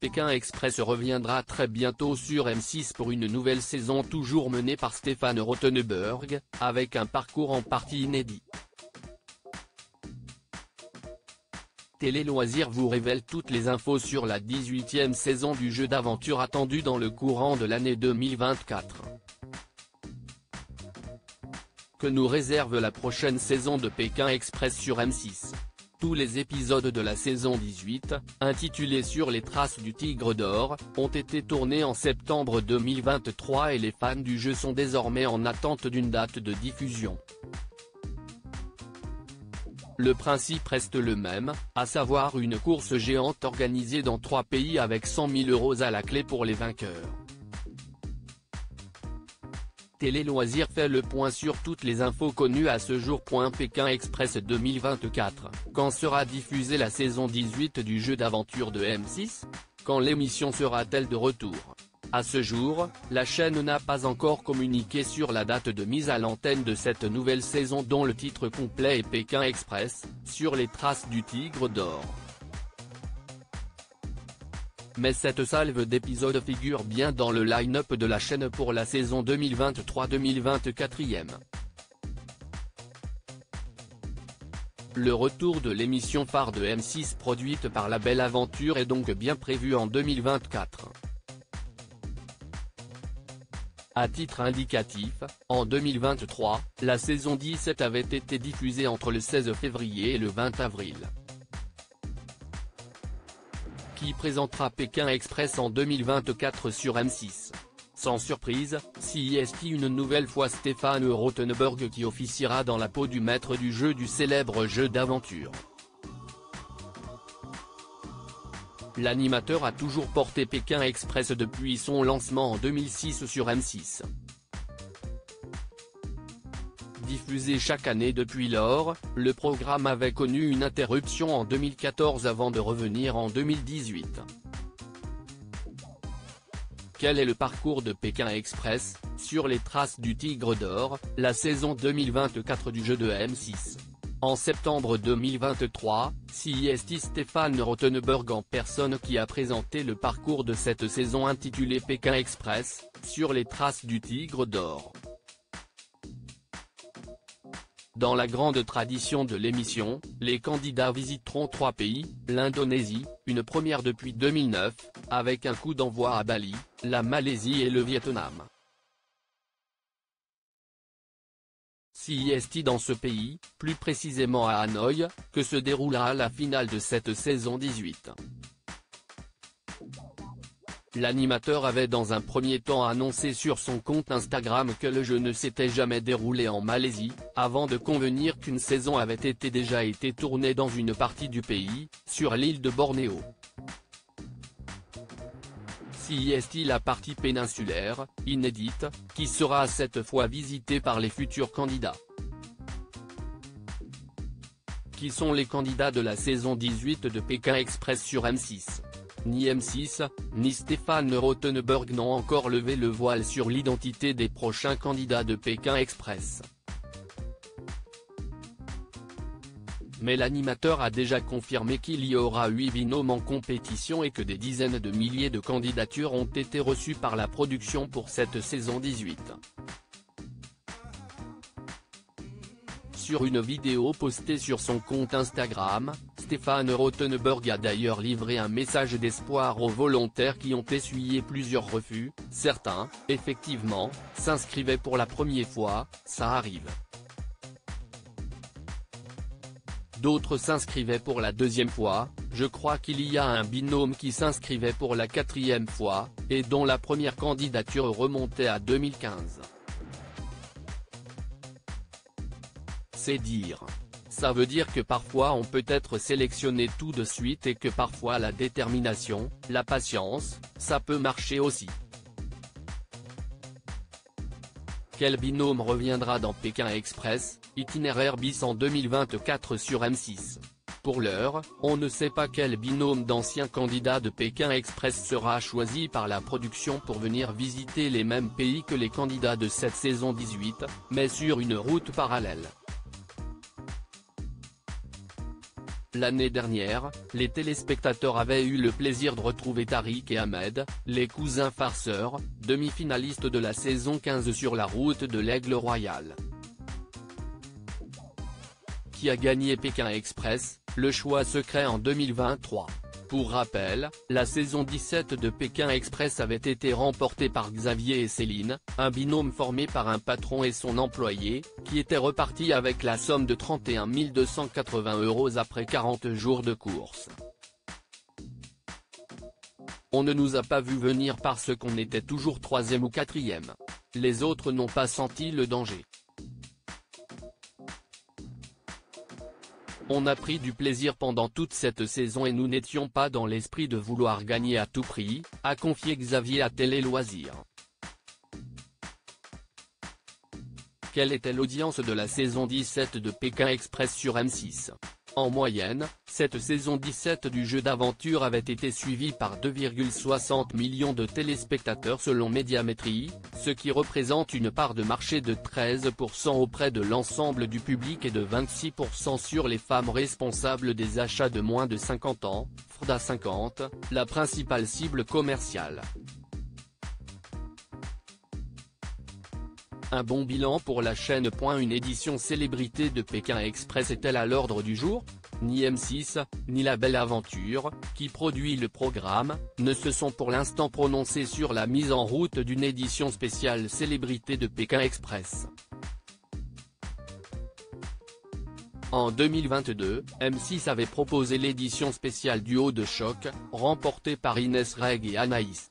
Pékin Express reviendra très bientôt sur M6 pour une nouvelle saison toujours menée par Stéphane Rothenberg, avec un parcours en partie inédit. Télé Loisirs vous révèle toutes les infos sur la 18e saison du jeu d'aventure attendue dans le courant de l'année 2024. Que nous réserve la prochaine saison de Pékin Express sur M6 ? Tous les épisodes de la saison 18, intitulés Sur les traces du Tigre d'Or, ont été tournés en septembre 2023 et les fans du jeu sont désormais en attente d'une date de diffusion. Le principe reste le même, à savoir une course géante organisée dans 3 pays avec 100 000 € à la clé pour les vainqueurs. Télé Loisirs fait le point sur toutes les infos connues à ce jour. Pékin Express 2024, quand sera diffusée la saison 18 du jeu d'aventure de M6 ? Quand l'émission sera-t-elle de retour ? À ce jour, la chaîne n'a pas encore communiqué sur la date de mise à l'antenne de cette nouvelle saison dont le titre complet est Pékin Express, sur les traces du Tigre d'Or. Mais cette salve d'épisodes figure bien dans le line-up de la chaîne pour la saison 2023-2024. Le retour de l'émission phare de M6 produite par La Belle Aventure est donc bien prévu en 2024. À titre indicatif, en 2023, la saison 17 avait été diffusée entre le 16 février et le 20 avril. Qui présentera Pékin Express en 2024 sur M6 ? Sans surprise, CIST une nouvelle fois Stéphane Rothenberg qui officiera dans la peau du maître du jeu du célèbre jeu d'aventure. L'animateur a toujours porté Pékin Express depuis son lancement en 2006 sur M6. Diffusé chaque année depuis lors, le programme avait connu une interruption en 2014 avant de revenir en 2018. Quel est le parcours de Pékin Express, sur les traces du Tigre d'Or, la saison 2024 du jeu de M6 ? En septembre 2023, CIST Stéphane Rothenberg en personne qui a présenté le parcours de cette saison intitulée Pékin Express, sur les traces du Tigre d'Or. Dans la grande tradition de l'émission, les candidats visiteront 3 pays, l'Indonésie, une première depuis 2009, avec un coup d'envoi à Bali, la Malaisie et le Vietnam. CIST dans ce pays, plus précisément à Hanoï, que se déroulera la finale de cette saison 18. L'animateur avait dans un premier temps annoncé sur son compte Instagram que le jeu ne s'était jamais déroulé en Malaisie, avant de convenir qu'une saison avait déjà été tournée dans une partie du pays, sur l'île de Bornéo. CIST la partie péninsulaire, inédite, qui sera cette fois visitée par les futurs candidats. Qui sont les candidats de la saison 18 de Pékin Express sur M6 ? Ni M6, ni Stéphane Rothenberg n'ont encore levé le voile sur l'identité des prochains candidats de Pékin Express. Mais l'animateur a déjà confirmé qu'il y aura 8 binômes en compétition et que des dizaines de milliers de candidatures ont été reçues par la production pour cette saison 18. Sur une vidéo postée sur son compte Instagram, Stéphane Rothenberg a d'ailleurs livré un message d'espoir aux volontaires qui ont essuyé plusieurs refus. Certains, effectivement, s'inscrivaient pour la première fois, ça arrive. D'autres s'inscrivaient pour la 2e fois, je crois qu'il y a un binôme qui s'inscrivait pour la 4e fois, et dont la première candidature remontait à 2015. C'est dire. Ça veut dire que parfois on peut être sélectionné tout de suite et que parfois la détermination, la patience, ça peut marcher aussi. Quel binôme reviendra dans Pékin Express, itinéraire bis en 2024 sur M6 ? Pour l'heure, on ne sait pas quel binôme d'anciens candidats de Pékin Express sera choisi par la production pour venir visiter les mêmes pays que les candidats de cette saison 18, mais sur une route parallèle. L'année dernière, les téléspectateurs avaient eu le plaisir de retrouver Tariq et Ahmed, les cousins farceurs, demi-finalistes de la saison 15 sur la route de l'Aigle Royal. Qui a gagné Pékin Express, le choix secret en 2023. Pour rappel, la saison 17 de Pékin Express avait été remportée par Xavier et Céline, un binôme formé par un patron et son employé, qui était reparti avec la somme de 31 280 € après 40 jours de course. On ne nous a pas vu venir parce qu'on était toujours 3e ou 4e. Les autres n'ont pas senti le danger. On a pris du plaisir pendant toute cette saison et nous n'étions pas dans l'esprit de vouloir gagner à tout prix, a confié Xavier à Télé Loisirs. Quelle était l'audience de la saison 17 de Pékin Express sur M6 ? En moyenne, cette saison 17 du jeu d'aventure avait été suivie par 2,60 millions de téléspectateurs selon Médiamétrie, ce qui représente une part de marché de 13% auprès de l'ensemble du public et de 26% sur les femmes responsables des achats de moins de 50 ans, FRDA 50, la principale cible commerciale. Un bon bilan pour la chaîne. Une édition célébrité de Pékin Express est-elle à l'ordre du jour ? Ni M6, ni La Belle Aventure, qui produit le programme, ne se sont pour l'instant prononcés sur la mise en route d'une édition spéciale célébrité de Pékin Express. En 2022, M6 avait proposé l'édition spéciale Duo de choc, remportée par Inès Reg et Anaïs.